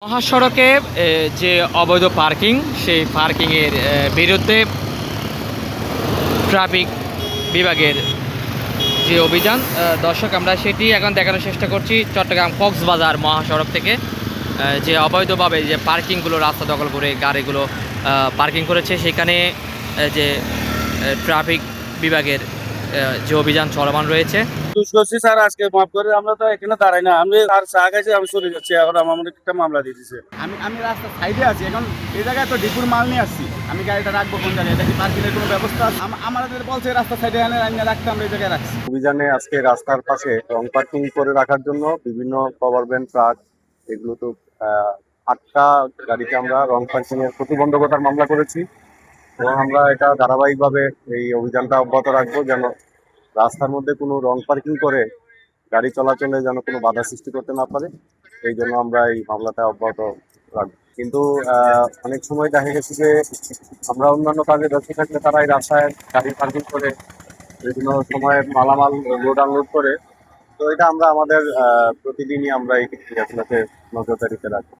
মহাসড়কে যে অবৈধ পার্কিং সেই পার্কিংয়ের বিরুদ্ধে ট্রাফিক বিভাগের যে অভিযান দর্শক আমরা সেটি এখন দেখানোর চেষ্টা করছি চট্টগ্রাম কক্সবাজার মহাসড়ক থেকে যে অবৈধভাবে যে পার্কিংগুলো রাস্তা দখল করে গাড়িগুলো পার্কিং করেছে সেখানে যে ট্রাফিক বিভাগের যে অভিযান চলমান রয়েছে। করছি স্যার, আজকে মাফ করে, আমরা তো এখানে দাঁড়াই না, আমি আর চা খাইছি, আমি চলে যাচ্ছি। এখন আমার একটা মামলা দিয়ে দিচ্ছে। আমি রাস্তার সাইডে আছি এখন, এই জায়গায় তো ডিপুর মাল নিয়ে আসছি, আমি গাড়িটা রাখবো কোন জায়গায়? এটা কি পার্কিংয়ের কোনো ব্যবস্থা আছে? আমাদের বলছে রাস্তার সাইডে এনে রাখতে, আমরা এই জায়গায় রাখছি। অভিযানে আজকে রাস্তার পাশে রং পার্কিং করে রাখার জন্য বিভিন্ন কভার ভ্যান, ট্রাক, এগুলো তো 8টা গাড়িতে আমরা রং পার্কিং এর প্রতিবন্ধকতার মামলা করেছি এবং আমরা এটা ধারাবাহিকভাবে এই অভিযানটা অব্যাহত রাখবো, যেন রাস্তার মধ্যে কোনো রং পার্কিং করে গাড়ি চলাচলে যেন কোনো বাধা সৃষ্টি করতে না পারে। এই জন্য আমরা এই মামলাটা অব্যাহত রাখবো। কিন্তু অনেক সময় দেখা গেছে যে আমরা অন্যান্য কাজে ব্যস্ত থাকলে তারা এই রাস্তায় গাড়ি পার্কিং করে বিভিন্ন সময় মালামাল লোড আনলোড করে। তো এটা আমরা আমাদের প্রতিদিনই আমরা এই আসলে নজরদারিতে রাখি।